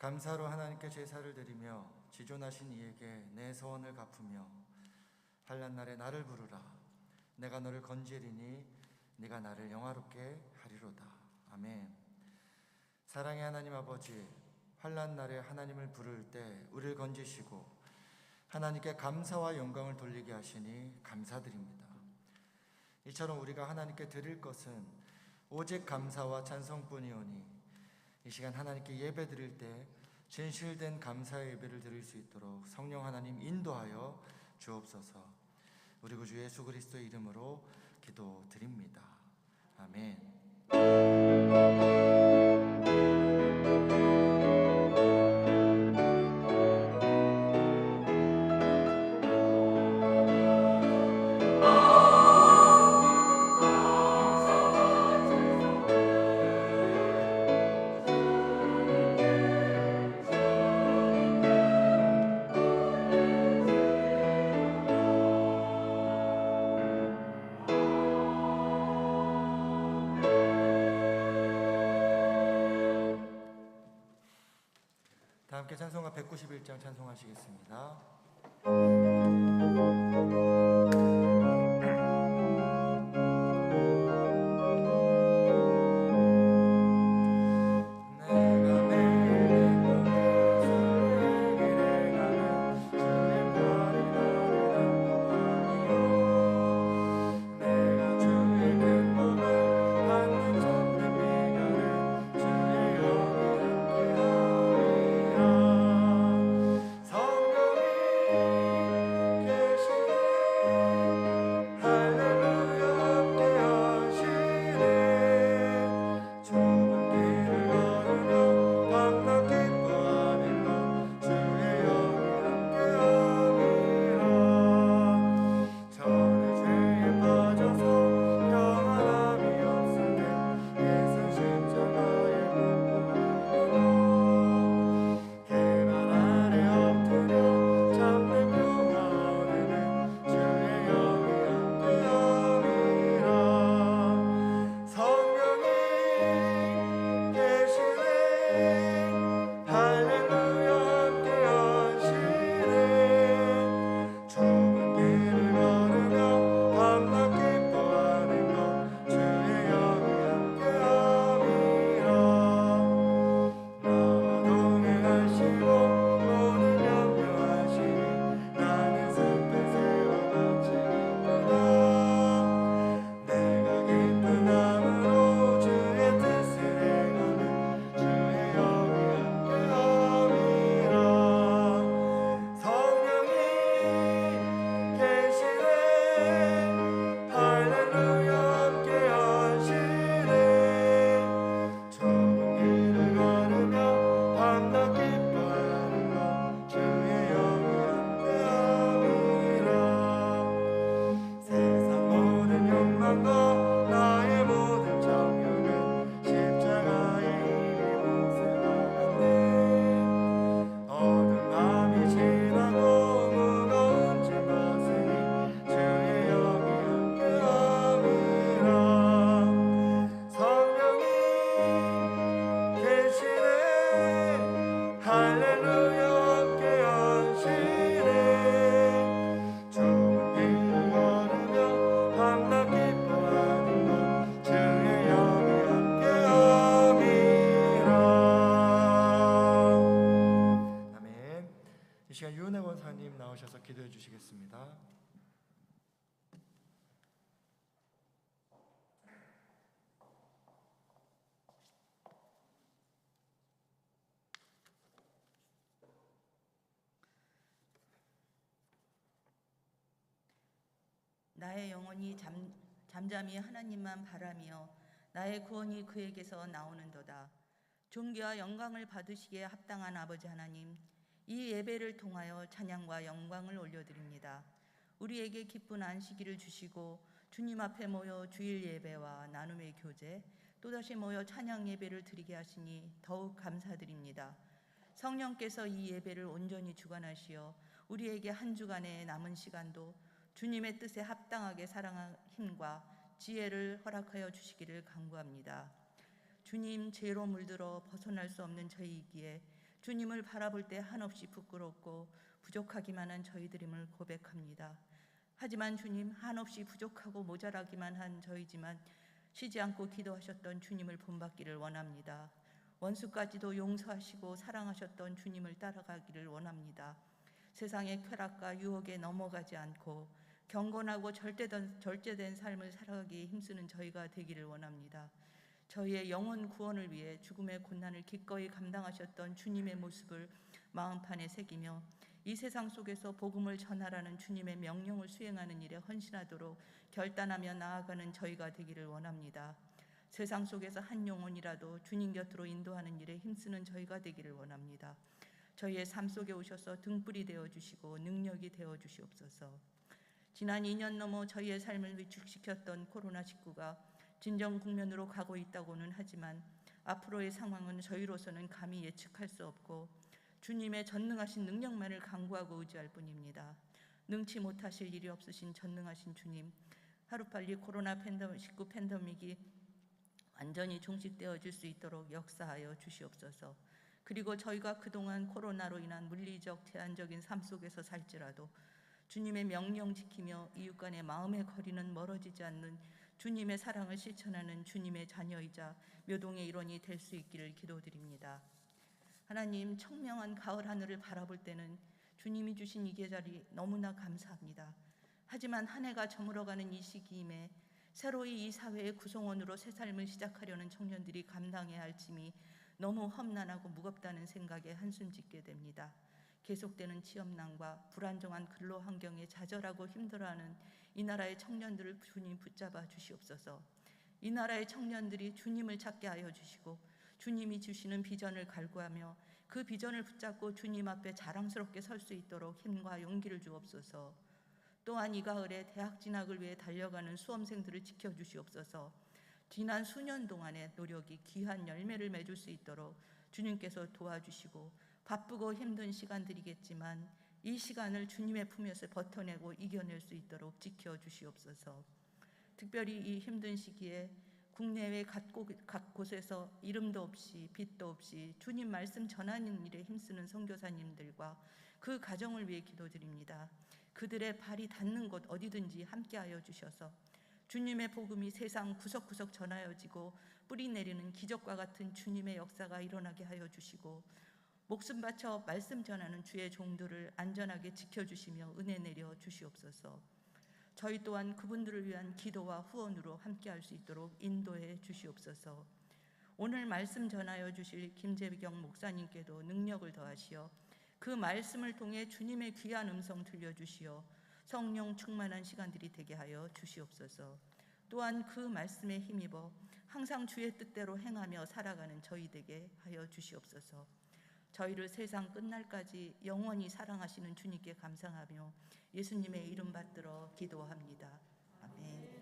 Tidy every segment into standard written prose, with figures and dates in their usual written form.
감사로 하나님께 제사를 드리며 지존하신 이에게 내 소원을 갚으며 환난 날에 나를 부르라. 내가 너를 건지리니 네가 나를 영화롭게 하리로다. 아멘. 사랑의 하나님 아버지, 환난 날에 하나님을 부를 때 우리를 건지시고 하나님께 감사와 영광을 돌리게 하시니 감사드립니다. 이처럼 우리가 하나님께 드릴 것은 오직 감사와 찬송뿐이오니 이 시간 하나님께 예배 드릴 때 진실된 감사의 예배를 드릴 수 있도록 성령 하나님 인도하여 주옵소서. 우리 구주 예수 그리스도의 이름으로 기도드립니다. 아멘. 다 함께 찬송가 191장 찬송하시겠습니다. 이 시간 유은혜 원사님 나오셔서 기도해 주시겠습니다. 나의 영혼이 잠잠히 하나님만 바라며 나의 구원이 그에게서 나오는도다. 존귀와 영광을 받으시기에 합당한 아버지 하나님, 이 예배를 통하여 찬양과 영광을 올려드립니다. 우리에게 기쁜 안식일을 주시고 주님 앞에 모여 주일 예배와 나눔의 교제, 또다시 모여 찬양 예배를 드리게 하시니 더욱 감사드립니다. 성령께서 이 예배를 온전히 주관하시어 우리에게 한 주간의 남은 시간도 주님의 뜻에 합당하게 살아갈 힘과 지혜를 허락하여 주시기를 간구합니다. 주님, 죄로 물들어 벗어날 수 없는 저희이기에 주님을 바라볼 때 한없이 부끄럽고 부족하기만 한 저희들임을 고백합니다. 하지만 주님, 한없이 부족하고 모자라기만 한 저희지만 쉬지 않고 기도하셨던 주님을 본받기를 원합니다. 원수까지도 용서하시고 사랑하셨던 주님을 따라가기를 원합니다. 세상의 쾌락과 유혹에 넘어가지 않고 경건하고 절제된 삶을 살아가기 힘쓰는 저희가 되기를 원합니다. 저희의 영혼 구원을 위해 죽음의 고난을 기꺼이 감당하셨던 주님의 모습을 마음판에 새기며 이 세상 속에서 복음을 전하라는 주님의 명령을 수행하는 일에 헌신하도록 결단하며 나아가는 저희가 되기를 원합니다. 세상 속에서 한 영혼이라도 주님 곁으로 인도하는 일에 힘쓰는 저희가 되기를 원합니다. 저희의 삶 속에 오셔서 등불이 되어주시고 능력이 되어주시옵소서. 지난 2년 넘어 저희의 삶을 위축시켰던 코로나19가 진정 국면으로 가고 있다고는 하지만 앞으로의 상황은 저희로서는 감히 예측할 수 없고 주님의 전능하신 능력만을 간구하고 의지할 뿐입니다. 능치 못하실 일이 없으신 전능하신 주님, 하루빨리 코로나19 팬데믹이 완전히 종식되어질 수 있도록 역사하여 주시옵소서. 그리고 저희가 그동안 코로나로 인한 물리적, 제한적인 삶 속에서 살지라도 주님의 명령 지키며 이웃 간의 마음의 거리는 멀어지지 않는 주님의 사랑을 실천하는 주님의 자녀이자 묘동의 일원이 될 수 있기를 기도드립니다. 하나님, 청명한 가을 하늘을 바라볼 때는 주님이 주신 이 계절이 너무나 감사합니다. 하지만 한 해가 저물어가는 이 시기임에 새로이 이 사회의 구성원으로 새 삶을 시작하려는 청년들이 감당해야 할 짐이 너무 험난하고 무겁다는 생각에 한숨 짓게 됩니다. 계속되는 취업난과 불안정한 근로 환경에 좌절하고 힘들어하는 이 나라의 청년들을 주님 붙잡아 주시옵소서. 이 나라의 청년들이 주님을 찾게 하여 주시고 주님이 주시는 비전을 갈구하며 그 비전을 붙잡고 주님 앞에 자랑스럽게 설 수 있도록 힘과 용기를 주옵소서. 또한 이 가을에 대학 진학을 위해 달려가는 수험생들을 지켜주시옵소서. 지난 수년 동안의 노력이 귀한 열매를 맺을 수 있도록 주님께서 도와주시고 바쁘고 힘든 시간들이겠지만 이 시간을 주님의 품에서 버텨내고 이겨낼 수 있도록 지켜주시옵소서. 특별히 이 힘든 시기에 국내외 각 곳에서 이름도 없이 빛도 없이 주님 말씀 전하는 일에 힘쓰는 선교사님들과 그 가정을 위해 기도드립니다. 그들의 발이 닿는 곳 어디든지 함께하여 주셔서 주님의 복음이 세상 구석구석 전하여지고 뿌리 내리는 기적과 같은 주님의 역사가 일어나게 하여 주시고 목숨 바쳐 말씀 전하는 주의 종들을 안전하게 지켜주시며 은혜 내려 주시옵소서. 저희 또한 그분들을 위한 기도와 후원으로 함께할 수 있도록 인도해 주시옵소서. 오늘 말씀 전하여 주실 김재경 목사님께도 능력을 더하시어 그 말씀을 통해 주님의 귀한 음성 들려주시어 성령 충만한 시간들이 되게 하여 주시옵소서. 또한 그 말씀에 힘입어 항상 주의 뜻대로 행하며 살아가는 저희 되게 하여 주시옵소서. 저희를 세상 끝날까지 영원히 사랑하시는 주님께 감사하며 예수님의 이름 받들어 기도합니다. 아멘.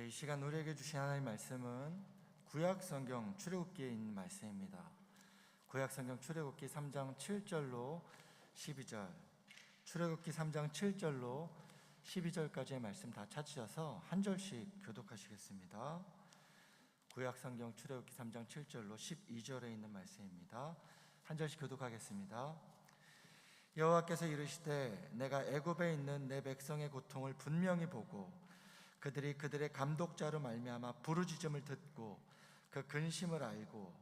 이 시간 우리에게 주신 하나님의 말씀은 구약성경 출애굽기에 있는 말씀입니다. 구약성경 출애굽기 3장 7절로 12절, 출애굽기 3장 7절로 12절까지의 말씀 다 찾으셔서 한 절씩 교독하시겠습니다. 구약성경 출애굽기 3장 7절로 12절에 있는 말씀입니다. 한 절씩 교독하겠습니다. 여호와께서 이르시되 내가 애굽에 있는 내 백성의 고통을 분명히 보고 그들이 그들의 감독자로 말미암아 부르짖음을 듣고 그 근심을 알고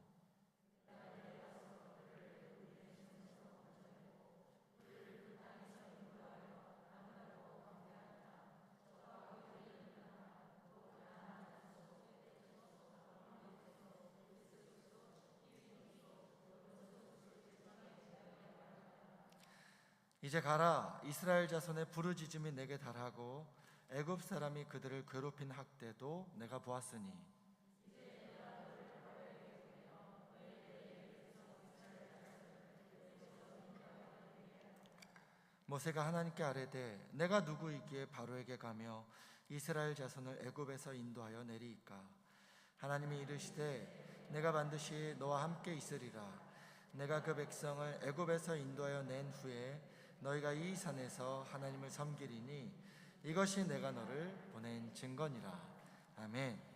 이제 가라. 이스라엘 자손의 부르짖음이 내게 달하고 애굽 사람이 그들을 괴롭힌 학대도 내가 보았으니 모세가 하나님께 아뢰되 내가 누구이기에 바로에게 가며 이스라엘 자손을 애굽에서 인도하여 내리이까. 하나님이 이르시되 내가 반드시 너와 함께 있으리라. 내가 그 백성을 애굽에서 인도하여 낸 후에 너희가 이 산에서 하나님을 섬기리니 이것이 내가 너를 보낸 증거니라. 아멘.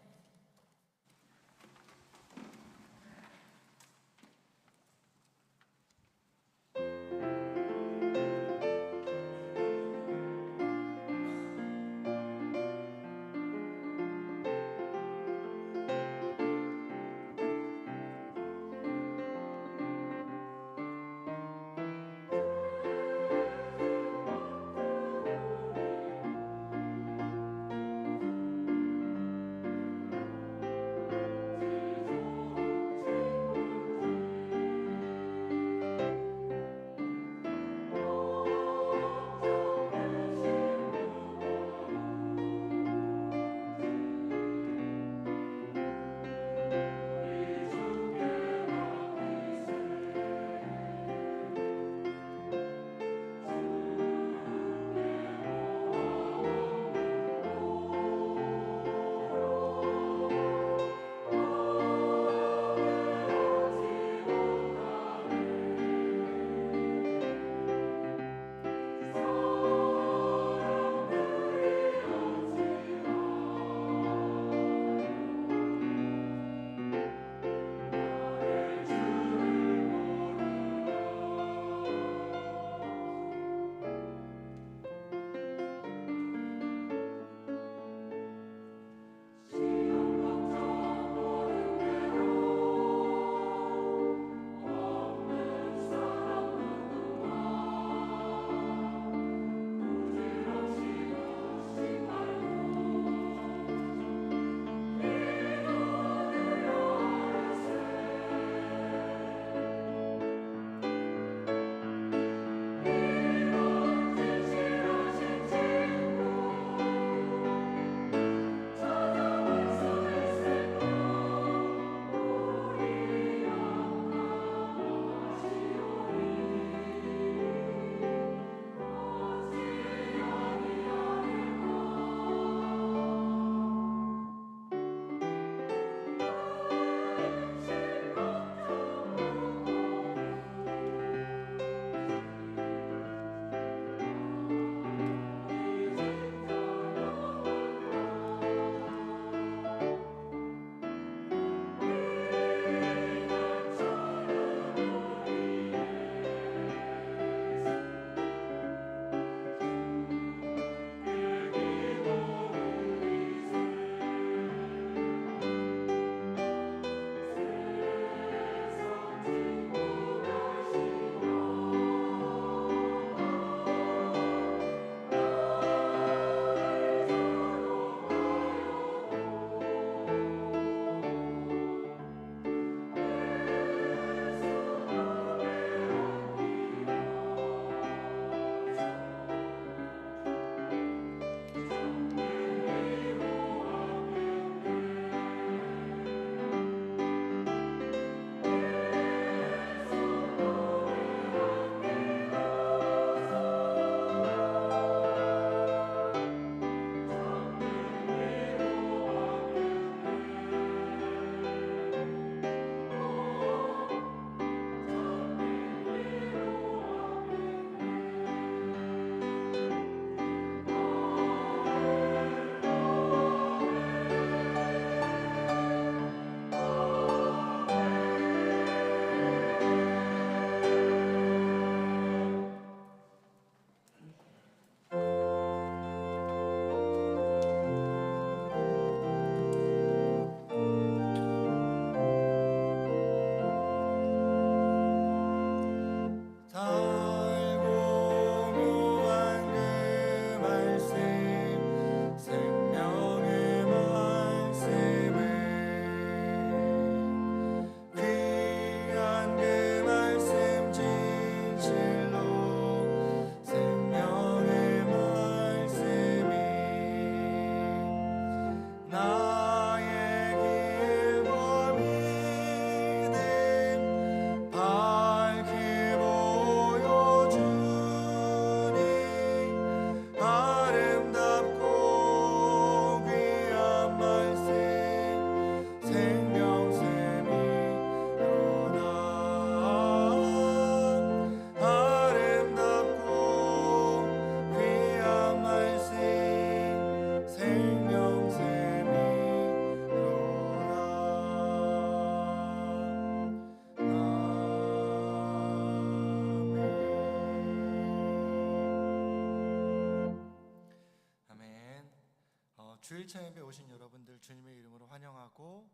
주일청 예배 오신 여러분들 주님의 이름으로 환영하고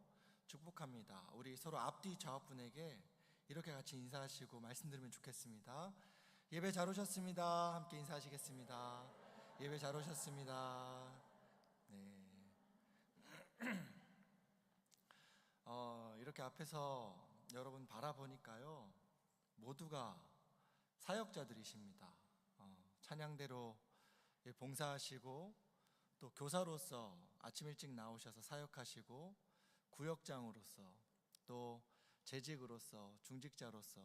축복합니다. 우리 서로 앞뒤 좌우분에게 이렇게 같이 인사하시고 말씀드리면 좋겠습니다. 예배 잘 오셨습니다. 함께 인사하시겠습니다. 예배 잘 오셨습니다. 네. 이렇게 앞에서 여러분 바라보니까요, 모두가 사역자들이십니다. 찬양대로 봉사하시고 또 교사로서 아침 일찍 나오셔서 사역하시고, 구역장으로서 또 재직으로서 중직자로서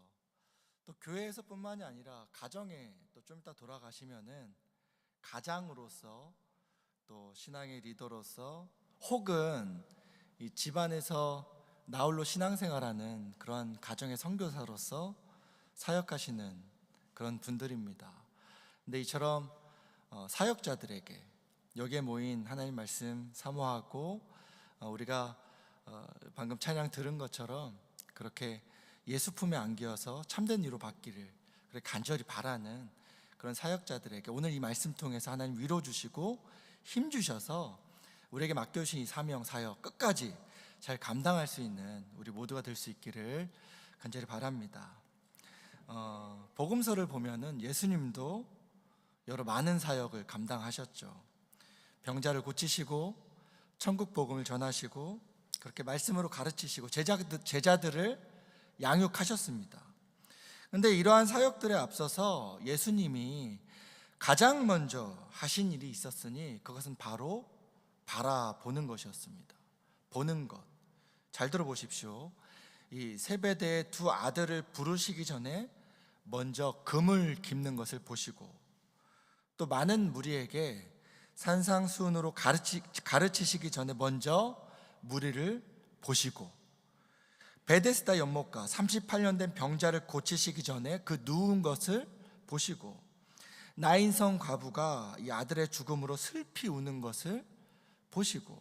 또 교회에서뿐만이 아니라 가정에 또 좀 이따 돌아가시면은 가장으로서 또 신앙의 리더로서 혹은 이 집안에서 나홀로 신앙생활하는 그러한 가정의 선교사로서 사역하시는 그런 분들입니다. 근데 이처럼 사역자들에게 여기에 모인 하나님 말씀 사모하고 우리가 방금 찬양 들은 것처럼 그렇게 예수 품에 안겨서 참된 위로 받기를 그렇게 간절히 바라는 그런 사역자들에게 오늘 이 말씀 통해서 하나님 위로 주시고 힘 주셔서 우리에게 맡겨주신 이 사명 사역 끝까지 잘 감당할 수 있는 우리 모두가 될 수 있기를 간절히 바랍니다. 복음서를 보면은 예수님도 여러 많은 사역을 감당하셨죠. 병자를 고치시고 천국 복음을 전하시고 그렇게 말씀으로 가르치시고 제자들을 양육하셨습니다. 그런데 이러한 사역들에 앞서서 예수님이 가장 먼저 하신 일이 있었으니 그것은 바로 바라보는 것이었습니다. 보는 것. 잘 들어보십시오. 이 세베대의 두 아들을 부르시기 전에 먼저 금을 깁는 것을 보시고 또 많은 무리에게 산상수훈으로 가르치시기 전에 먼저 무리를 보시고 베데스다 연못가 38년 된 병자를 고치시기 전에 그 누운 것을 보시고 나인성 과부가 이 아들의 죽음으로 슬피 우는 것을 보시고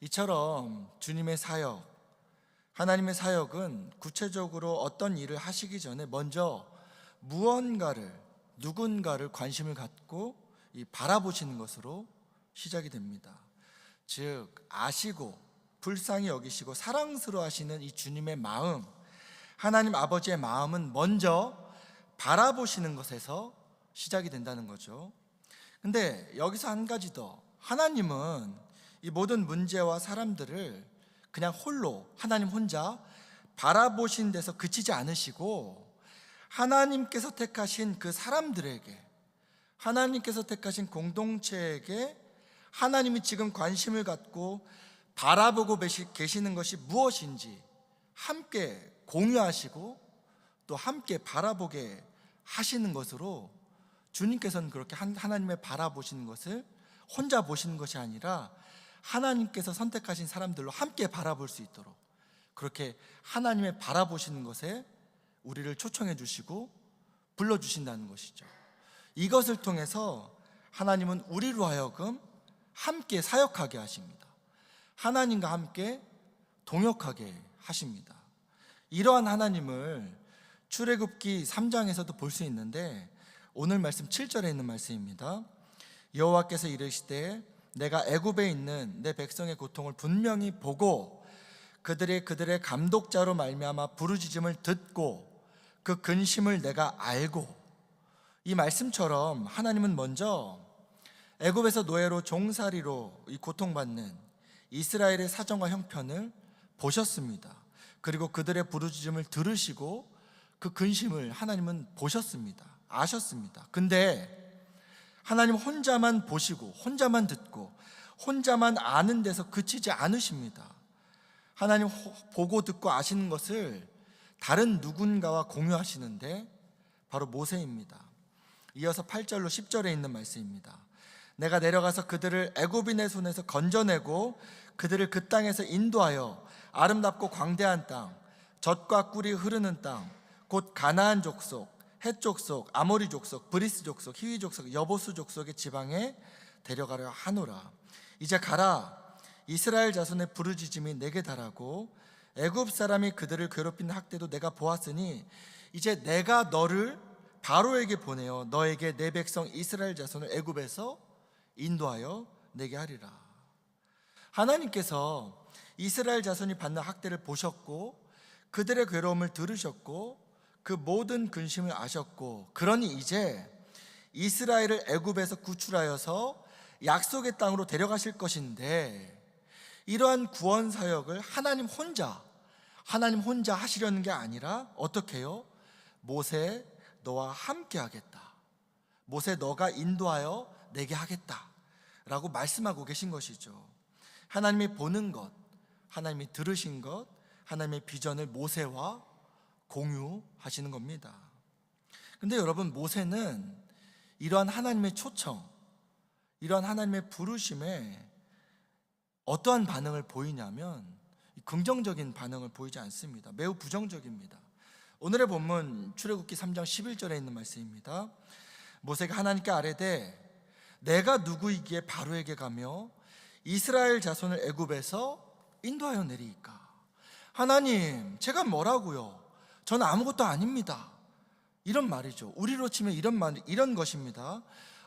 이처럼 주님의 사역, 하나님의 사역은 구체적으로 어떤 일을 하시기 전에 먼저 누군가를 관심을 갖고 바라보시는 것으로 시작이 됩니다. 즉 아시고 불쌍히 여기시고 사랑스러워 하시는 이 주님의 마음, 하나님 아버지의 마음은 먼저 바라보시는 것에서 시작이 된다는 거죠. 근데 여기서 한 가지 더, 하나님은 이 모든 문제와 사람들을 그냥 홀로 하나님 혼자 바라보신 데서 그치지 않으시고 하나님께서 택하신 그 사람들에게, 하나님께서 택하신 공동체에게 하나님이 지금 관심을 갖고 바라보고 계시는 것이 무엇인지 함께 공유하시고 또 함께 바라보게 하시는 것으로 주님께서는 그렇게 하나님의 바라보시는 것을 혼자 보시는 것이 아니라 하나님께서 선택하신 사람들로 함께 바라볼 수 있도록 그렇게 하나님의 바라보시는 것에 우리를 초청해 주시고 불러주신다는 것이죠. 이것을 통해서 하나님은 우리로 하여금 함께 사역하게 하십니다. 하나님과 함께 동역하게 하십니다. 이러한 하나님을 출애굽기 3장에서도 볼 수 있는데 오늘 말씀 7절에 있는 말씀입니다. 여호와께서 이르시되 내가 애굽에 있는 내 백성의 고통을 분명히 보고 그들의 감독자로 말미암아 부르짖음을 듣고 그 근심을 내가 알고. 이 말씀처럼 하나님은 먼저 애굽에서 노예로 종살이로 이 고통받는 이스라엘의 사정과 형편을 보셨습니다. 그리고 그들의 부르짖음을 들으시고 그 근심을 하나님은 보셨습니다. 아셨습니다. 근데 하나님 혼자만 보시고 혼자만 듣고 혼자만 아는 데서 그치지 않으십니다. 하나님 보고 듣고 아시는 것을 다른 누군가와 공유하시는데 바로 모세입니다. 이어서 8절로 10절에 있는 말씀입니다. 내가 내려가서 그들을 애굽인의 손에서 건져내고 그들을 그 땅에서 인도하여 아름답고 광대한 땅, 젖과 꿀이 흐르는 땅, 곧 가나안 족속, 헷 족속, 아모리 족속, 브리스 족속, 히위 족속, 여보수 족속의 지방에 데려가려 하노라. 이제 가라. 이스라엘 자손의 부르짖음이 내게 달하고 애굽 사람이 그들을 괴롭히는 학대도 내가 보았으니 이제 내가 너를 바로에게 보내어 너에게 내 백성 이스라엘 자손을 애굽에서 인도하여 내게 하리라. 하나님께서 이스라엘 자손이 받는 학대를 보셨고 그들의 괴로움을 들으셨고 그 모든 근심을 아셨고, 그러니 이제 이스라엘을 애굽에서 구출하여서 약속의 땅으로 데려가실 것인데, 이러한 구원 사역을 하나님 혼자 하시려는 게 아니라 어떻게 해요? 모세, 너와 함께 하겠다. 모세, 너가 인도하여 내게 하겠다 라고 말씀하고 계신 것이죠. 하나님이 보는 것, 하나님이 들으신 것, 하나님의 비전을 모세와 공유하시는 겁니다. 근데 여러분, 모세는 이러한 하나님의 초청, 이러한 하나님의 부르심에 어떠한 반응을 보이냐면 긍정적인 반응을 보이지 않습니다. 매우 부정적입니다. 오늘의 본문 출애굽기 3장 11절에 있는 말씀입니다. 모세가 하나님께 아뢰되 내가 누구이기에 바로에게 가며 이스라엘 자손을 애굽에서 인도하여 내리이까. 하나님, 제가 뭐라고요? 저는 아무것도 아닙니다. 이런 말이죠. 우리로 치면 이런 것입니다.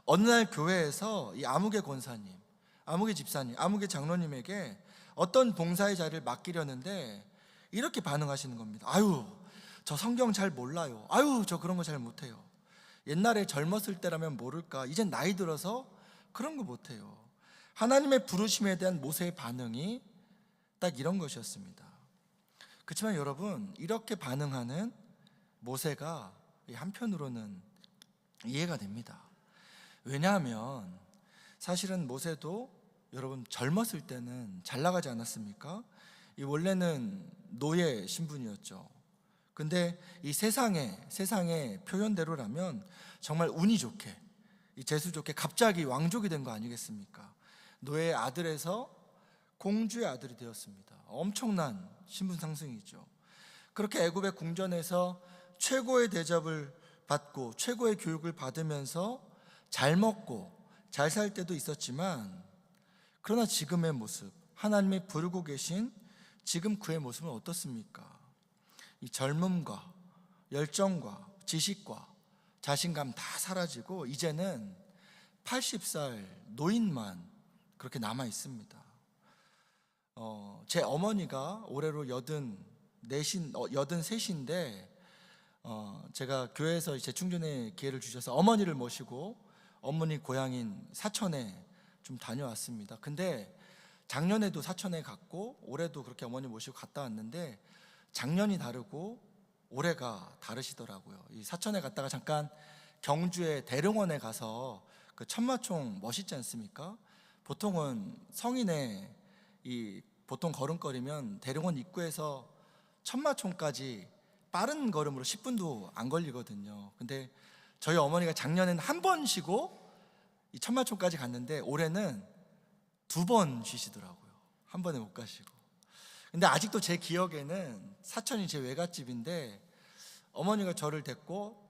어느 날 교회에서 이 아무개 권사님, 아무개 집사님, 아무개 장로님에게 어떤 봉사의 자리를 맡기려는데 이렇게 반응하시는 겁니다. 아유, 저 성경 잘 몰라요. 아유, 저 그런 거 잘 못해요. 옛날에 젊었을 때라면 모를까, 이젠 나이 들어서 그런 거 못해요. 하나님의 부르심에 대한 모세의 반응이 딱 이런 것이었습니다. 그렇지만 여러분, 이렇게 반응하는 모세가 한편으로는 이해가 됩니다. 왜냐하면 사실은 모세도 여러분 젊었을 때는 잘 나가지 않았습니까? 원래는 노예 신분이었죠. 근데 이 세상의 표현대로라면 정말 운이 좋게, 이 재수 좋게 갑자기 왕족이 된 거 아니겠습니까? 노예의 아들에서 공주의 아들이 되었습니다. 엄청난 신분 상승이죠. 그렇게 애굽의 궁전에서 최고의 대접을 받고 최고의 교육을 받으면서 잘 먹고 잘 살 때도 있었지만, 그러나 지금의 모습, 하나님이 부르고 계신 지금 그의 모습은 어떻습니까? 이 젊음과 열정과 지식과 자신감 다 사라지고 이제는 80살 노인만 그렇게 남아 있습니다. 제 어머니가 올해로 83인데 제가 교회에서 재충전의 기회를 주셔서 어머니를 모시고 어머니 고향인 사천에 좀 다녀왔습니다. 근데 작년에도 사천에 갔고 올해도 그렇게 어머니 모시고 갔다 왔는데 작년이 다르고 올해가 다르시더라고요. 이 사천에 갔다가 잠깐 경주의 대릉원에 가서 그 천마총 멋있지 않습니까? 보통은 성인의 보통 걸음거리면 대릉원 입구에서 천마총까지 빠른 걸음으로 10분도 안 걸리거든요. 근데 저희 어머니가 작년엔 한 번 쉬고 이 천마총까지 갔는데 올해는 2번 쉬시더라고요. 한 번에 못 가시고. 근데 아직도 제 기억에는 사천이 제 외갓집인데 어머니가 저를 데리고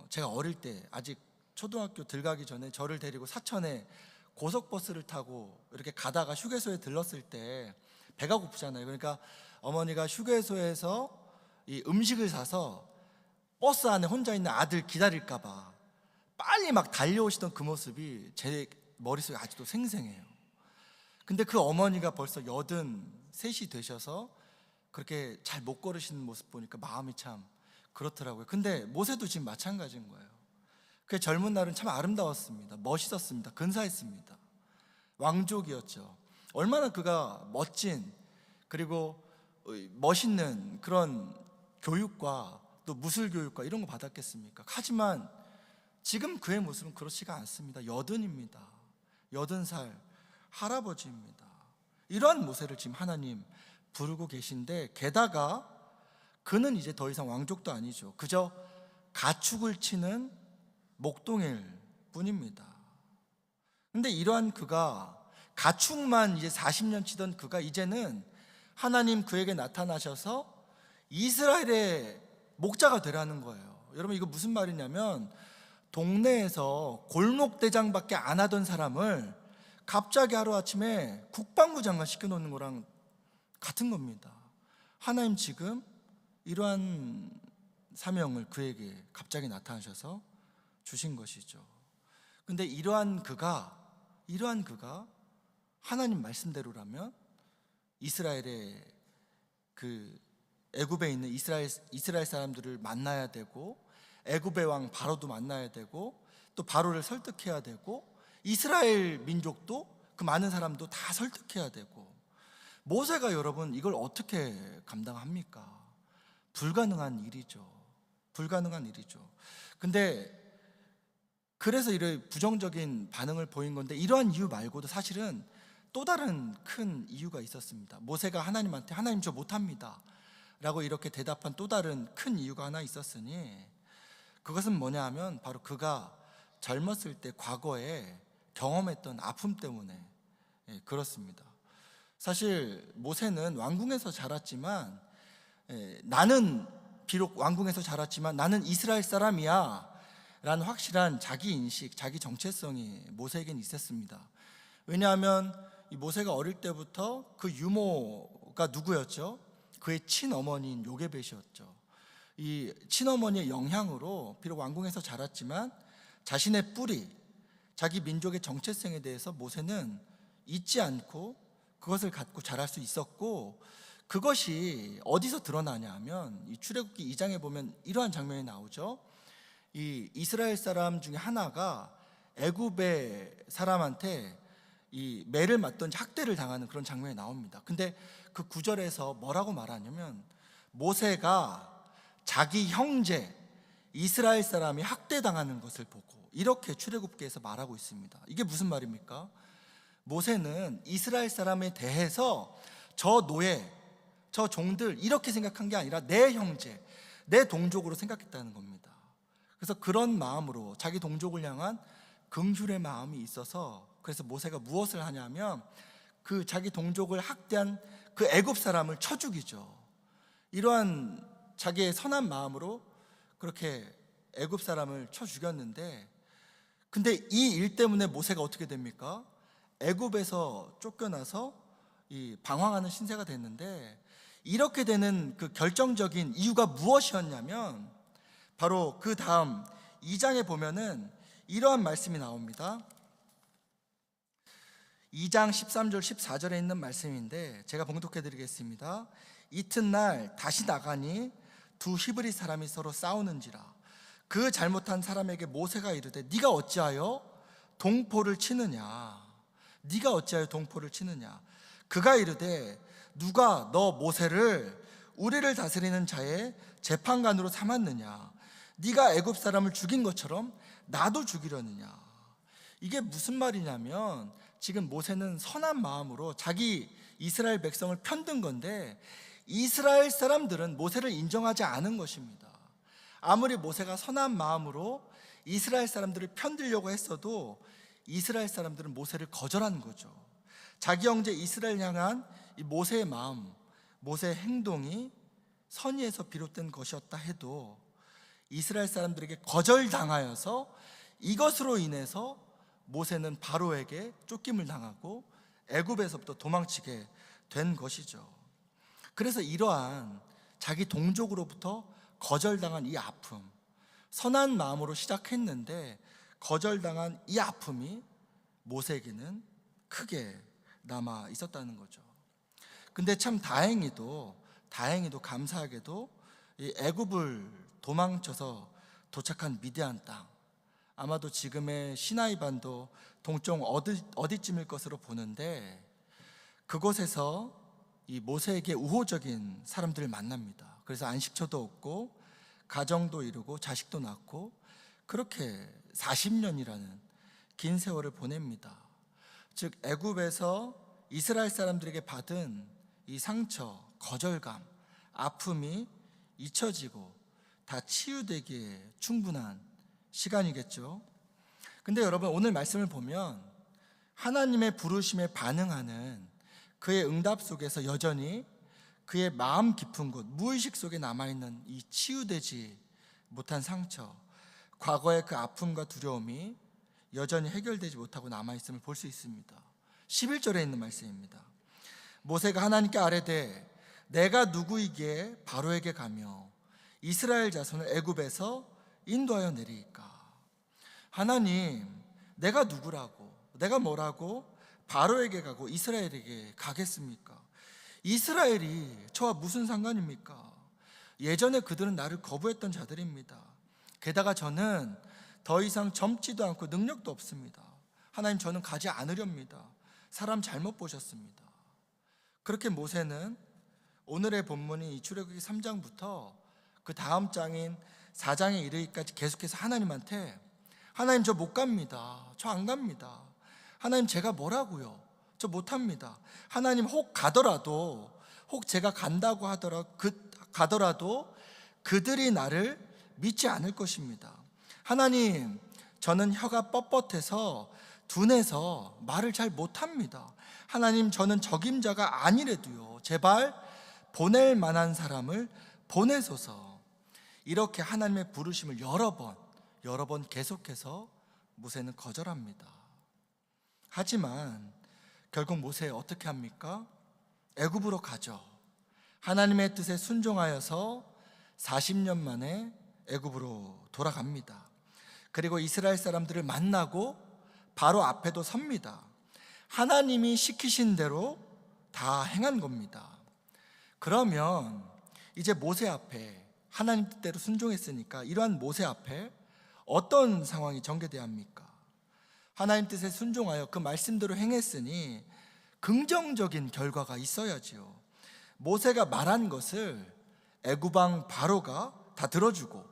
제가 어릴 때 아직 초등학교 들어가기 전에 저를 데리고 사천에 고속버스를 타고 이렇게 가다가 휴게소에 들렀을 때 배가 고프잖아요. 그러니까 어머니가 휴게소에서 이 음식을 사서 버스 안에 혼자 있는 아들 기다릴까 봐 빨리 막 달려오시던 그 모습이 제 머릿속에 아직도 생생해요. 근데 그 어머니가 벌써 83이 되셔서 그렇게 잘 못 걸으시는 모습 보니까 마음이 참 그렇더라고요. 근데 모세도 지금 마찬가지인 거예요. 그 젊은 날은 참 아름다웠습니다. 멋있었습니다. 근사했습니다. 왕족이었죠. 얼마나 그가 멋진 그리고 멋있는 그런 교육과 또 무술교육과 이런 거 받았겠습니까? 하지만 지금 그의 모습은 그렇지가 않습니다. 80살 할아버지입니다. 이러한 모세를 지금 하나님 부르고 계신데, 게다가 그는 이제 더 이상 왕족도 아니죠. 그저 가축을 치는 목동일 뿐입니다. 근데 이러한 그가 가축만 이제 40년 치던 그가 이제는 하나님 그에게 나타나셔서 이스라엘의 목자가 되라는 거예요. 여러분, 이거 무슨 말이냐면 동네에서 골목대장밖에 안 하던 사람을 갑자기 하루아침에 국방부 장관 시켜놓는 거랑 같은 겁니다. 하나님 지금 이러한 사명을 그에게 갑자기 나타나셔서 주신 것이죠. 근데 이러한 그가 하나님 말씀대로라면 이스라엘의 그 애굽에 있는 이스라엘 사람들을 만나야 되고, 애굽의 왕 바로도 만나야 되고, 또 바로를 설득해야 되고, 이스라엘 민족도 그 많은 사람도 다 설득해야 되고, 모세가 여러분 이걸 어떻게 감당합니까? 불가능한 일이죠. 불가능한 일이죠. 근데 그래서 이런 부정적인 반응을 보인 건데, 이러한 이유 말고도 사실은 또 다른 큰 이유가 있었습니다. 모세가 하나님한테 하나님 저 못합니다 라고 이렇게 대답한 또 다른 큰 이유가 하나 있었으니, 그것은 뭐냐 하면 바로 그가 젊었을 때 과거에 경험했던 아픔 때문에 그렇습니다. 사실 모세는 왕궁에서 자랐지만, 나는 비록 왕궁에서 자랐지만 나는 이스라엘 사람이야 라는 확실한 자기 인식, 자기 정체성이 모세에겐 있었습니다. 왜냐하면 이 모세가 어릴 때부터 그 유모가 누구였죠? 그의 친어머니인 요게벳이었죠. 이 친어머니의 영향으로 비록 왕궁에서 자랐지만 자신의 뿌리, 자기 민족의 정체성에 대해서 모세는 잊지 않고 그것을 갖고 자랄 수 있었고, 그것이 어디서 드러나냐 하면 이 출애굽기 2장에 보면 이러한 장면이 나오죠. 이 이스라엘 사람 중에 하나가 애굽의 사람한테 이 매를 맞든지 학대를 당하는 그런 장면이 나옵니다. 근데 그 구절에서 뭐라고 말하냐면, 모세가 자기 형제 이스라엘 사람이 학대당하는 것을 보고, 이렇게 출애굽기에서 말하고 있습니다. 이게 무슨 말입니까? 모세는 이스라엘 사람에 대해서 저 노예, 저 종들 이렇게 생각한 게 아니라 내 형제, 내 동족으로 생각했다는 겁니다. 그래서 그런 마음으로 자기 동족을 향한 긍휼의 마음이 있어서, 그래서 모세가 무엇을 하냐면 그 자기 동족을 학대한 그 애굽 사람을 쳐 죽이죠. 이러한 자기의 선한 마음으로 그렇게 애굽 사람을 쳐 죽였는데, 근데 이 일 때문에 모세가 어떻게 됩니까? 애굽에서 쫓겨나서 이 방황하는 신세가 됐는데, 이렇게 되는 그 결정적인 이유가 무엇이었냐면 바로 그 다음 2장에 보면은 이러한 말씀이 나옵니다. 2장 13절 14절에 있는 말씀인데 제가 봉독해 드리겠습니다. 이튿날 다시 나가니 두 히브리 사람이 서로 싸우는지라. 그 잘못한 사람에게 모세가 이르되 네가 어찌하여 동포를 치느냐? 네가 어찌하여 동포를 치느냐? 그가 이르되 누가 너 모세를 우리를 다스리는 자의 재판관으로 삼았느냐? 네가 애굽 사람을 죽인 것처럼 나도 죽이려느냐? 이게 무슨 말이냐면, 지금 모세는 선한 마음으로 자기 이스라엘 백성을 편든 건데, 이스라엘 사람들은 모세를 인정하지 않은 것입니다. 아무리 모세가 선한 마음으로 이스라엘 사람들을 편들려고 했어도 이스라엘 사람들은 모세를 거절한 거죠. 자기 형제 이스라엘 향한 이 모세의 마음, 모세의 행동이 선의에서 비롯된 것이었다 해도 이스라엘 사람들에게 거절당하여서 이것으로 인해서 모세는 바로에게 쫓김을 당하고 애굽에서부터 도망치게 된 것이죠. 그래서 이러한 자기 동족으로부터 거절당한 이 아픔, 선한 마음으로 시작했는데 거절당한 이 아픔이 모세에게는 크게 남아 있었다는 거죠. 근데 참 다행히도 감사하게도 이 애굽을 도망쳐서 도착한 미디안 땅, 아마도 지금의 시나이 반도 동쪽 어디쯤일 것으로 보는데, 그곳에서 이 모세에게 우호적인 사람들을 만납니다. 그래서 안식처도 얻고 가정도 이루고 자식도 낳고 그렇게 40년이라는 긴 세월을 보냅니다. 즉 애굽에서 이스라엘 사람들에게 받은 이 상처, 거절감, 아픔이 잊혀지고 다 치유되기에 충분한 시간이겠죠. 근데 여러분, 오늘 말씀을 보면 하나님의 부르심에 반응하는 그의 응답 속에서 여전히 그의 마음 깊은 곳, 무의식 속에 남아있는 이 치유되지 못한 상처, 과거의 그 아픔과 두려움이 여전히 해결되지 못하고 남아있음을 볼 수 있습니다. 11절에 있는 말씀입니다. 모세가 하나님께 아뢰되 내가 누구이기에 바로에게 가며 이스라엘 자손을 애굽에서 인도하여 내리이까? 하나님, 내가 누구라고, 내가 뭐라고 바로에게 가고 이스라엘에게 가겠습니까? 이스라엘이 저와 무슨 상관입니까? 예전에 그들은 나를 거부했던 자들입니다. 게다가 저는 더 이상 젊지도 않고 능력도 없습니다. 하나님, 저는 가지 않으렵니다. 사람 잘못 보셨습니다. 그렇게 모세는 오늘의 본문인 이 출애굽기 3장부터 그 다음 장인 4장에 이르기까지 계속해서 하나님한테, 하나님 저 못 갑니다. 저 안 갑니다. 하나님 제가 뭐라고요? 저 못합니다. 하나님 혹 가더라도, 혹 제가 간다고 가더라도 그들이 나를 믿지 않을 것입니다. 하나님, 저는 혀가 뻣뻣해서 둔해서 말을 잘 못합니다. 하나님, 저는 적임자가 아니래도요, 제발 보낼 만한 사람을 보내소서. 이렇게 하나님의 부르심을 여러 번 계속해서 모세는 거절합니다. 하지만 결국 모세 어떻게 합니까? 애굽으로 가죠. 하나님의 뜻에 순종하여서 40년 만에 애굽으로 돌아갑니다. 그리고 이스라엘 사람들을 만나고 바로 앞에도 섭니다. 하나님이 시키신 대로 다 행한 겁니다. 그러면 이제 모세 앞에, 하나님 뜻대로 순종했으니까 이러한 모세 앞에 어떤 상황이 전개돼야 합니까? 하나님 뜻에 순종하여 그 말씀대로 행했으니 긍정적인 결과가 있어야지요. 모세가 말한 것을 애굽 왕 바로가 다 들어주고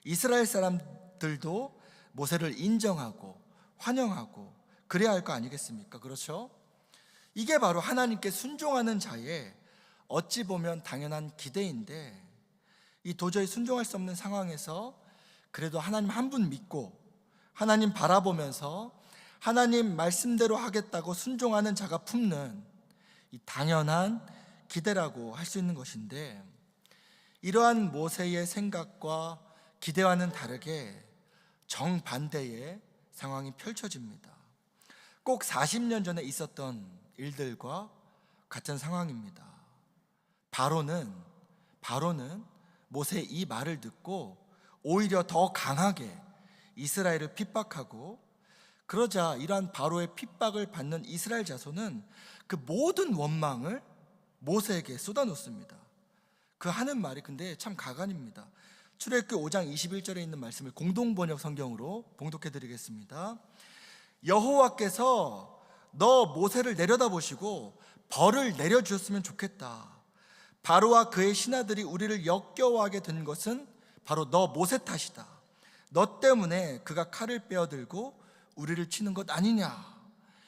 이스라엘 사람들도 모세를 인정하고 환영하고 그래야 할 거 아니겠습니까? 그렇죠? 이게 바로 하나님께 순종하는 자의 어찌 보면 당연한 기대인데, 이 도저히 순종할 수 없는 상황에서 그래도 하나님 한 분 믿고 하나님 바라보면서 하나님 말씀대로 하겠다고 순종하는 자가 품는 이 당연한 기대라고 할 수 있는 것인데, 이러한 모세의 생각과 기대와는 다르게 정반대의 상황이 펼쳐집니다. 꼭 40년 전에 있었던 일들과 같은 상황입니다. 바로는 모세의 이 말을 듣고 오히려 더 강하게 이스라엘을 핍박하고, 그러자 이러한 바로의 핍박을 받는 이스라엘 자손은 그 모든 원망을 모세에게 쏟아놓습니다. 그 하는 말이 근데 참 가관입니다. 출애굽기 5장 21절에 있는 말씀을 공동번역 성경으로 봉독해 드리겠습니다. 여호와께서 너 모세를 내려다보시고 벌을 내려주셨으면 좋겠다. 바로와 그의 신하들이 우리를 역겨워하게 된 것은 바로 너 모세 탓이다. 너 때문에 그가 칼을 빼어들고 우리를 치는 것 아니냐.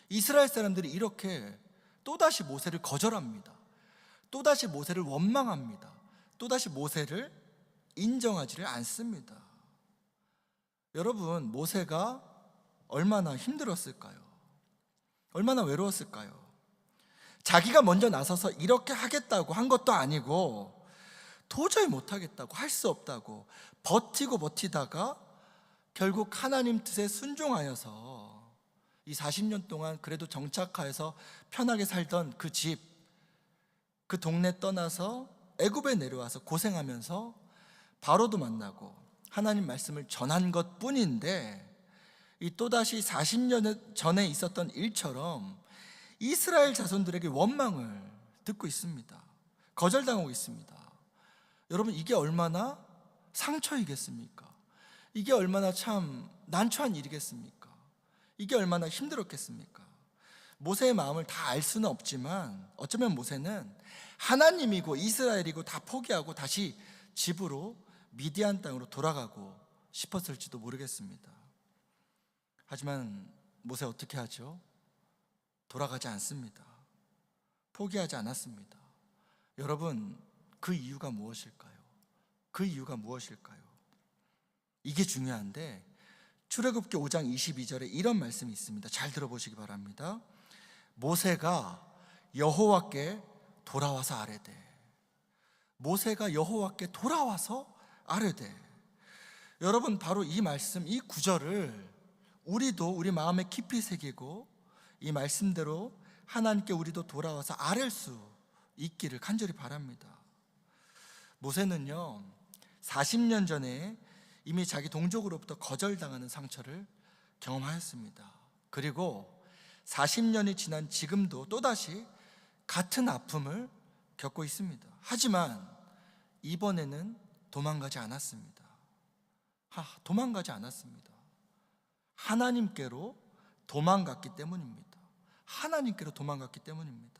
이스라엘 사람들이 이렇게 또다시 모세를 거절합니다. 또다시 모세를 원망합니다. 또다시 모세를 인정하지를 않습니다. 여러분, 모세가 얼마나 힘들었을까요? 얼마나 외로웠을까요? 자기가 먼저 나서서 이렇게 하겠다고 한 것도 아니고 도저히 못하겠다고, 할 수 없다고 버티다가 결국 하나님 뜻에 순종하여서 이 40년 동안 그래도 정착하여서 편하게 살던 그 집, 그 동네 떠나서 애굽에 내려와서 고생하면서 바로도 만나고 하나님 말씀을 전한 것 뿐인데, 이 또다시 40년 전에 있었던 일처럼 이스라엘 자손들에게 원망을 듣고 있습니다. 거절당하고 있습니다. 여러분, 이게 얼마나 상처이겠습니까? 이게 얼마나 참 난처한 일이겠습니까? 이게 얼마나 힘들었겠습니까? 모세의 마음을 다 알 수는 없지만 어쩌면 모세는 하나님이고 이스라엘이고 다 포기하고 다시 집으로 미디안 땅으로 돌아가고 싶었을지도 모르겠습니다. 하지만 모세 어떻게 하죠? 돌아가지 않습니다. 포기하지 않았습니다. 여러분, 그 이유가 무엇일까요? 그 이유가 무엇일까요? 이게 중요한데, 출애굽기 5장 22절에 이런 말씀이 있습니다. 잘 들어보시기 바랍니다. 모세가 여호와께 돌아와서 아뢰되, 모세가 여호와께 돌아와서 아뢰되. 여러분, 바로 이 말씀, 이 구절을 우리도 우리 마음에 깊이 새기고 이 말씀대로 하나님께 우리도 돌아와서 아뢰 수 있기를 간절히 바랍니다. 모세는요, 40년 전에 이미 자기 동족으로부터 거절당하는 상처를 경험하였습니다. 그리고 40년이 지난 지금도 또다시 같은 아픔을 겪고 있습니다. 하지만 이번에는 도망가지 않았습니다. 도망가지 않았습니다. 하나님께로 도망갔기 때문입니다. 하나님께로 도망갔기 때문입니다.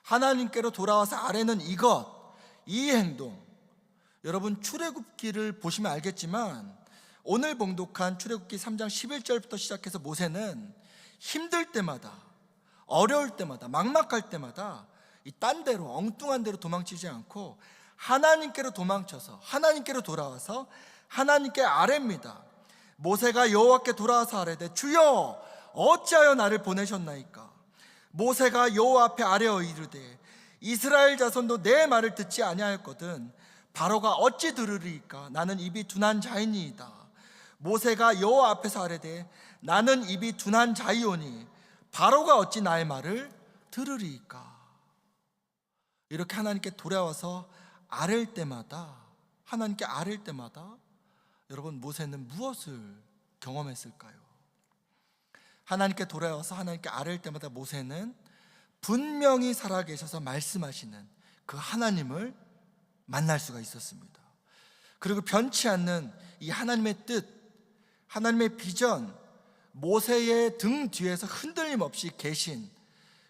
하나님께로 돌아와서 아뢰는 이 행동, 여러분 출애굽기를 보시면 알겠지만 오늘 봉독한 출애굽기 3장 11절부터 시작해서 모세는 힘들 때마다, 어려울 때마다, 막막할 때마다 딴 데로, 엉뚱한 데로 도망치지 않고 하나님께로 도망쳐서 하나님께로 돌아와서 하나님께 아뢰입니다. 모세가 여호와께 돌아와서 아뢰되 주여 어찌하여 나를 보내셨나이까. 모세가 여호와 앞에 아뢰어 이르되 이스라엘 자손도 내 말을 듣지 아니하였거든 바로가 어찌 들으리이까. 나는 입이 둔한 자이니이다. 모세가 여호와 앞에서 아뢰되 나는 입이 둔한 자이오니 바로가 어찌 나의 말을 들으리이까. 이렇게 하나님께 돌아와서 아랠 때마다, 하나님께 아랠 때마다 여러분 모세는 무엇을 경험했을까요? 하나님께 돌아와서 하나님께 아랠 때마다 모세는 분명히 살아계셔서 말씀하시는 그 하나님을 만날 수가 있었습니다. 그리고 변치 않는 이 하나님의 뜻, 하나님의 비전, 모세의 등 뒤에서 흔들림 없이 계신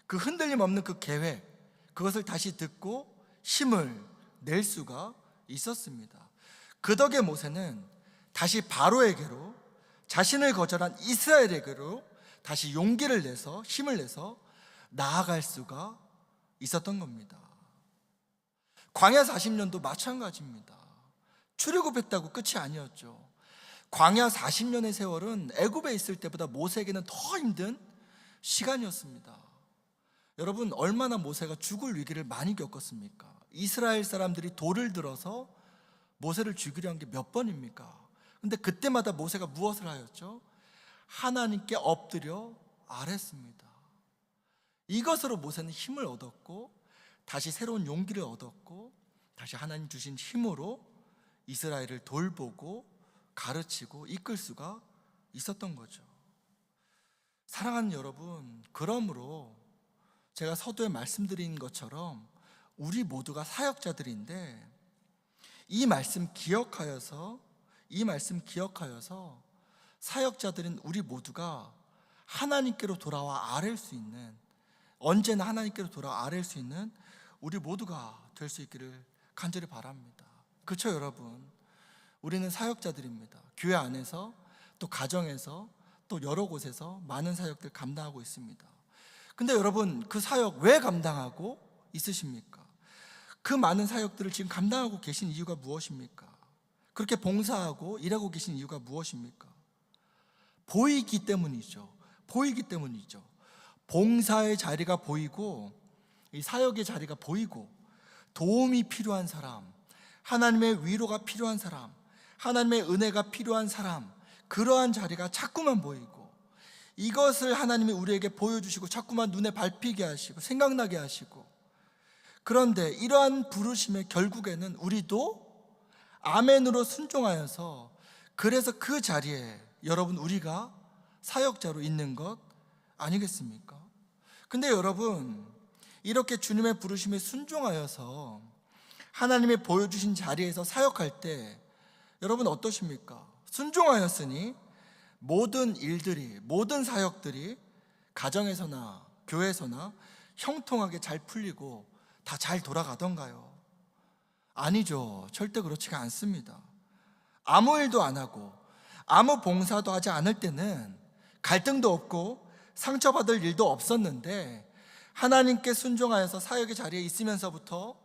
그 흔들림 없는 그 계획, 그것을 다시 듣고 힘을 낼 수가 있었습니다. 그 덕에 모세는 다시 바로에게로, 자신을 거절한 이스라엘에게로 다시 용기를 내서, 힘을 내서 나아갈 수가 있었던 겁니다. 광야 40년도 마찬가지입니다. 출애굽했다고 끝이 아니었죠. 광야 40년의 세월은 애굽에 있을 때보다 모세에게는 더 힘든 시간이었습니다. 여러분, 얼마나 모세가 죽을 위기를 많이 겪었습니까? 이스라엘 사람들이 돌을 들어서 모세를 죽이려 한 게 몇 번입니까? 근데 그때마다 모세가 무엇을 하였죠? 하나님께 엎드려 아뢰습니다. 이것으로 모세는 힘을 얻었고 다시 새로운 용기를 얻었고 다시 하나님 주신 힘으로 이스라엘을 돌보고 가르치고 이끌 수가 있었던 거죠. 사랑하는 여러분, 그러므로 제가 서두에 말씀드린 것처럼 우리 모두가 사역자들인데 이 말씀 기억하여서 사역자들인 우리 모두가 하나님께로 돌아와 아뢰 수 있는, 언제나 하나님께로 돌아와 아뢰 수 있는 우리 모두가 될 수 있기를 간절히 바랍니다. 그렇죠, 여러분? 우리는 사역자들입니다. 교회 안에서 또 가정에서 또 여러 곳에서 많은 사역들 감당하고 있습니다. 근데 여러분, 그 사역 왜 감당하고 있으십니까? 그 많은 사역들을 지금 감당하고 계신 이유가 무엇입니까? 그렇게 봉사하고 일하고 계신 이유가 무엇입니까? 보이기 때문이죠. 봉사의 자리가 보이고 이 사역의 자리가 보이고 도움이 필요한 사람, 하나님의 위로가 필요한 사람, 하나님의 은혜가 필요한 사람, 그러한 자리가 자꾸만 보이고 이것을 하나님이 우리에게 보여주시고 자꾸만 눈에 밟히게 하시고 생각나게 하시고, 그런데 이러한 부르심의 결국에는 우리도 아멘으로 순종하여서, 그래서 그 자리에 여러분 우리가 사역자로 있는 것 아니겠습니까? 근데 여러분, 이렇게 주님의 부르심에 순종하여서 하나님이 보여주신 자리에서 사역할 때 여러분 어떠십니까? 순종하였으니 모든 일들이, 모든 사역들이 가정에서나 교회에서나 형통하게 잘 풀리고 다 잘 돌아가던가요? 아니죠. 절대 그렇지가 않습니다. 아무 일도 안 하고 아무 봉사도 하지 않을 때는 갈등도 없고 상처받을 일도 없었는데, 하나님께 순종하여서 사역의 자리에 있으면서부터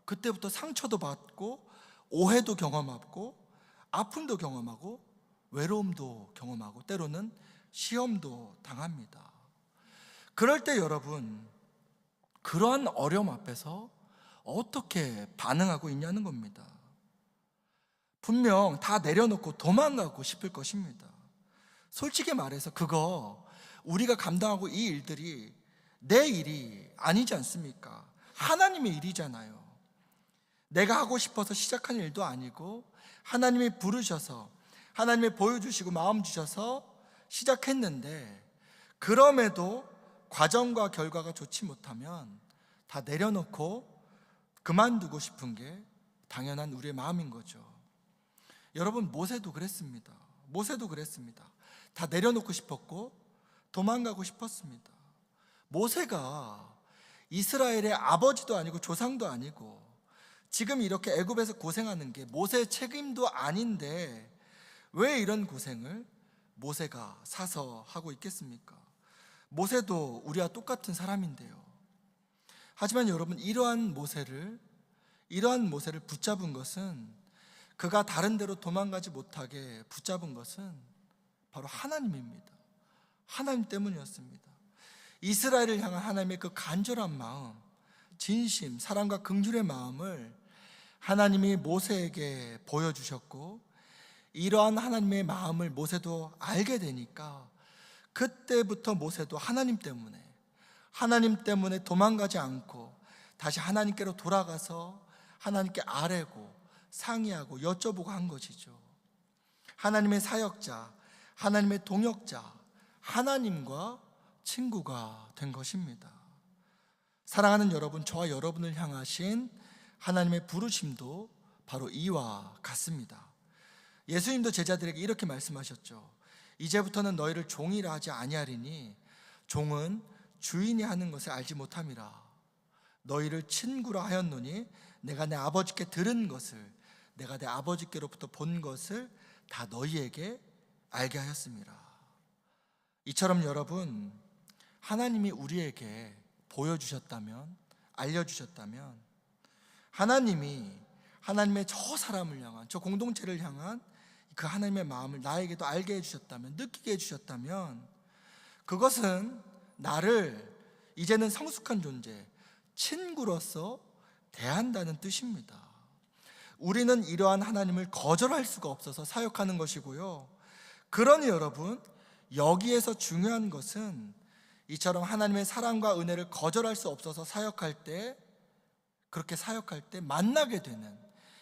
그때부터 상처도 받고 오해도 경험하고 아픔도 경험하고 외로움도 경험하고 때로는 시험도 당합니다. 그럴 때 여러분, 그러한 어려움 앞에서 어떻게 반응하고 있냐는 겁니다. 분명 다 내려놓고 도망가고 싶을 것입니다. 솔직히 말해서 그거 우리가 감당하고 이 일들이 내 일이 아니지 않습니까? 하나님의 일이잖아요. 내가 하고 싶어서 시작한 일도 아니고 하나님이 부르셔서, 하나님이 보여주시고 마음 주셔서 시작했는데, 그럼에도 과정과 결과가 좋지 못하면 다 내려놓고 그만두고 싶은 게 당연한 우리의 마음인 거죠. 여러분, 모세도 그랬습니다. 다 내려놓고 싶었고 도망가고 싶었습니다. 모세가 이스라엘의 아버지도 아니고 조상도 아니고 지금 이렇게 애굽에서 고생하는 게 모세의 책임도 아닌데 왜 이런 고생을 모세가 사서 하고 있겠습니까? 모세도 우리와 똑같은 사람인데요. 하지만 여러분, 이러한 모세를 붙잡은 것은, 그가 다른 데로 도망가지 못하게 붙잡은 것은 바로 하나님입니다. 하나님 때문이었습니다. 이스라엘을 향한 하나님의 그 간절한 마음, 진심, 사랑과 긍휼의 마음을 하나님이 모세에게 보여주셨고, 이러한 하나님의 마음을 모세도 알게 되니까 그때부터 모세도 하나님 때문에 도망가지 않고 다시 하나님께로 돌아가서 하나님께 아뢰고 상의하고 여쭤보고 한 것이죠. 하나님의 사역자, 하나님의 동역자, 하나님과 친구가 된 것입니다. 사랑하는 여러분, 저와 여러분을 향하신 하나님의 부르심도 바로 이와 같습니다. 예수님도 제자들에게 이렇게 말씀하셨죠. 이제부터는 너희를 종이라 하지 아니하리니 종은 주인이 하는 것을 알지 못함이라. 너희를 친구라 하였노니 내가 내 아버지께 들은 것을, 내가 내 아버지께로부터 본 것을 다 너희에게 알게 하였습니다. 이처럼 여러분, 하나님이 우리에게 보여주셨다면, 알려주셨다면, 하나님의 저 사람을 향한, 저 공동체를 향한 그 하나님의 마음을 나에게도 알게 해주셨다면, 느끼게 해주셨다면, 그것은 나를 이제는 성숙한 존재, 친구로서 대한다는 뜻입니다. 우리는 이러한 하나님을 거절할 수가 없어서 사역하는 것이고요. 그러니 여러분, 여기에서 중요한 것은 이처럼 하나님의 사랑과 은혜를 거절할 수 없어서 그렇게 사역할 때 만나게 되는,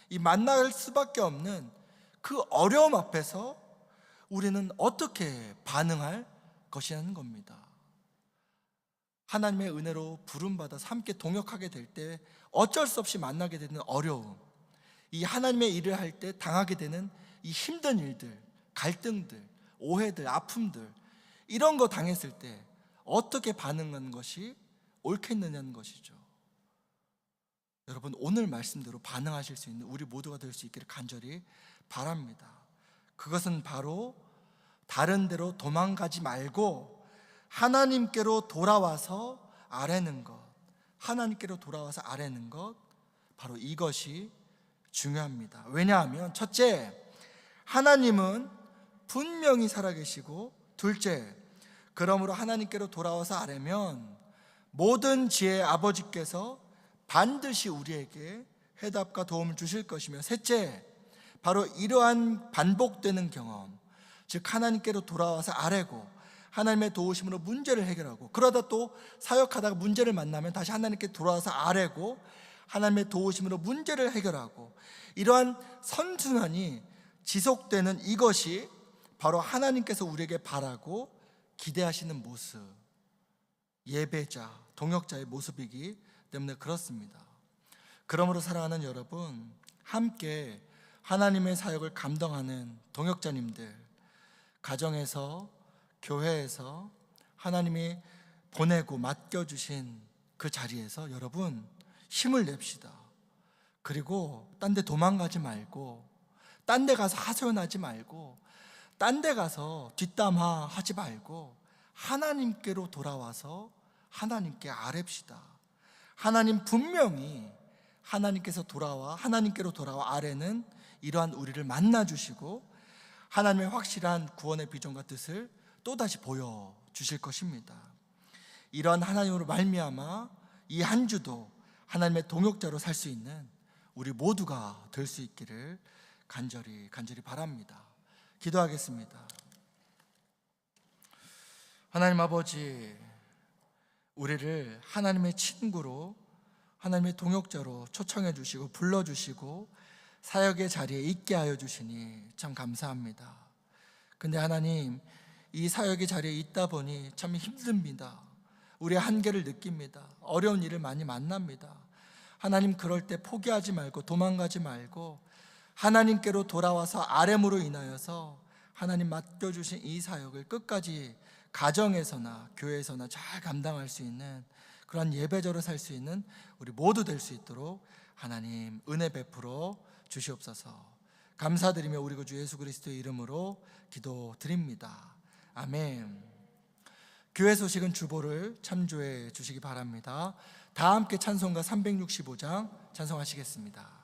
이 만날 수밖에 없는 그 어려움 앞에서 우리는 어떻게 반응할 것이라는 겁니다. 하나님의 은혜로 부름받아서 함께 동역하게 될 때 어쩔 수 없이 만나게 되는 어려움, 이 하나님의 일을 할 때 당하게 되는 이 힘든 일들, 갈등들, 오해들, 아픔들, 이런 거 당했을 때 어떻게 반응하는 것이 옳겠느냐는 것이죠. 여러분, 오늘 말씀대로 반응하실 수 있는 우리 모두가 될 수 있기를 간절히 바랍니다. 그것은 바로 다른 데로 도망가지 말고 하나님께로 돌아와서 아뢰는 것, 바로 이것이 중요합니다. 왜냐하면 첫째, 하나님은 분명히 살아계시고, 둘째, 그러므로 하나님께로 돌아와서 아뢰면 모든 지혜의 아버지께서 반드시 우리에게 해답과 도움을 주실 것이며, 셋째, 바로 이러한 반복되는 경험, 즉 하나님께로 돌아와서 아뢰고 하나님의 도우심으로 문제를 해결하고, 그러다 또 사역하다가 문제를 만나면 다시 하나님께 돌아와서 아뢰고 하나님의 도우심으로 문제를 해결하고, 이러한 선순환이 지속되는 이것이 바로 하나님께서 우리에게 바라고 기대하시는 모습, 예배자, 동역자의 모습이기 때문에 그렇습니다. 그러므로 사랑하는 여러분, 함께 하나님의 사역을 감당하는 동역자님들, 가정에서, 교회에서 하나님이 보내고 맡겨주신 그 자리에서 여러분 힘을 냅시다. 그리고 딴 데 도망가지 말고, 딴 데 가서 하소연하지 말고, 딴 데 가서 뒷담화하지 말고 하나님께로 돌아와서 하나님께 아뢰시다. 하나님 분명히 하나님께로 돌아와 아뢰는 이러한 우리를 만나주시고 하나님의 확실한 구원의 비전과 뜻을 또다시 보여주실 것입니다. 이러한 하나님으로 말미암아 이 한 주도 하나님의 동역자로 살 수 있는 우리 모두가 될 수 있기를 간절히 바랍니다. 기도하겠습니다. 하나님 아버지, 우리를 하나님의 친구로, 하나님의 동역자로 초청해 주시고 불러주시고 사역의 자리에 있게 하여 주시니 참 감사합니다. 근데 하나님, 이 사역의 자리에 있다 보니 참 힘듭니다. 우리의 한계를 느낍니다. 어려운 일을 많이 만납니다. 하나님, 그럴 때 포기하지 말고 도망가지 말고 하나님께로 돌아와서 아뢰므로 인하여서 하나님 맡겨주신 이 사역을 끝까지 가정에서나 교회에서나 잘 감당할 수 있는 그런 예배자로 살 수 있는 우리 모두 될 수 있도록 하나님 은혜 베풀어 주시옵소서. 감사드리며 우리 구 주 예수 그리스도의 이름으로 기도드립니다. 아멘. 교회 소식은 주보를 참조해 주시기 바랍니다. 다 함께 찬송가 365장 찬송하시겠습니다.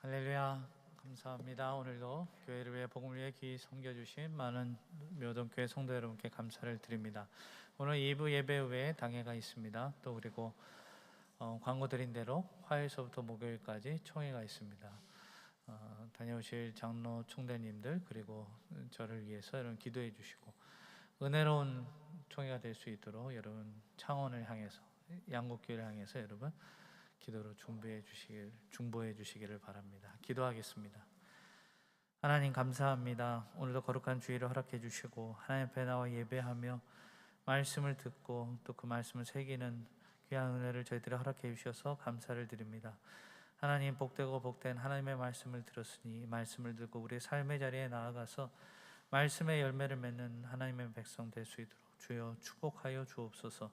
할렐루야, 감사합니다. 오늘도 교회를 위해 복음을 위해 귀히 섬겨주신 많은 묘동교회 성도 여러분께 감사를 드립니다. 오늘 2부 예배 후에 당회가 있습니다. 또 그리고 광고 드린 대로 화요일서부터 목요일까지 총회가 있습니다. 다녀오실 장로 총대님들 그리고 저를 위해서 여러분 기도해 주시고 은혜로운 총회가 될 수 있도록 여러분 창원을 향해서 양국교회를 향해서 여러분 기도로 중보해 주시기를 바랍니다. 기도하겠습니다. 하나님 감사합니다. 오늘도 거룩한 주일을 허락해 주시고 하나님 앞에 나와 예배하며 말씀을 듣고 또 그 말씀을 새기는 귀한 은혜를 저희들이 허락해 주셔서 감사를 드립니다. 하나님, 복되고 복된 하나님의 말씀을 들었으니 말씀을 듣고 우리의 삶의 자리에 나아가서 말씀의 열매를 맺는 하나님의 백성 될 수 있도록 주여 축복하여 주옵소서.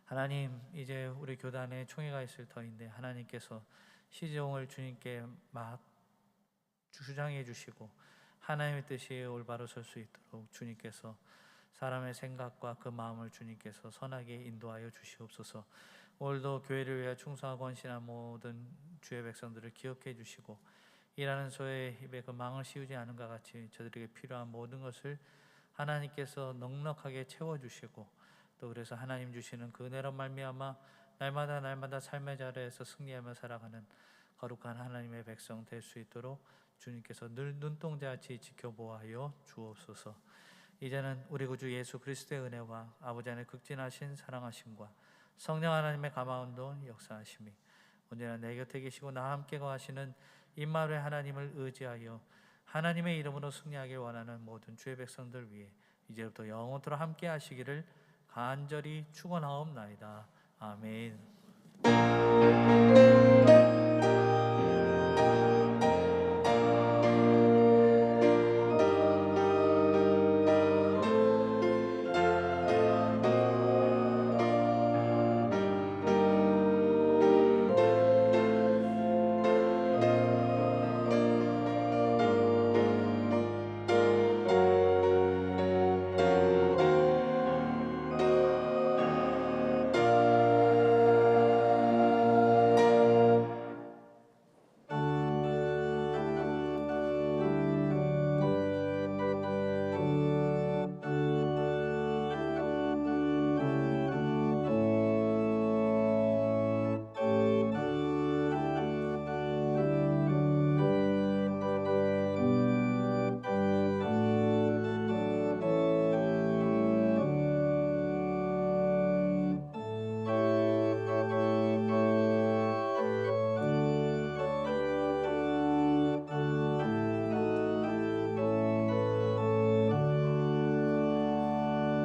하나님, 이제 우리 교단에 총회가 있을 터인데 하나님께서 시종을 주님께 막 주장해 주시고 하나님의 뜻이 올바로 설 수 있도록 주님께서 사람의 생각과 그 마음을 주님께서 선하게 인도하여 주시옵소서. 오늘도 교회를 위해 충성하고 헌신한 모든 주의 백성들을 기억해 주시고 일하는 소의 입에 그 망을 씌우지 않은 것 같이 저들에게 필요한 모든 것을 하나님께서 넉넉하게 채워주시고 또 그래서 하나님 주시는 그 은혜로 말미암아 날마다 삶의 자리에서 승리하며 살아가는 거룩한 하나님의 백성 될 수 있도록 주님께서 늘 눈동자같이 지켜보아하여 주옵소서. 이제는 우리 구주 예수 그리스도의 은혜와 아버지 안에 극진하신 사랑하심과 성령 하나님의 가마운도 역사하심이 언제나 내 곁에 계시고 나와 함께 거하시는 임마누엘 하나님을 의지하여 하나님의 이름으로 승리하길 원하는 모든 주의 백성들 위해 이제부터 영원토록 함께 하시기를 간절히 축원하옵나이다. 아멘.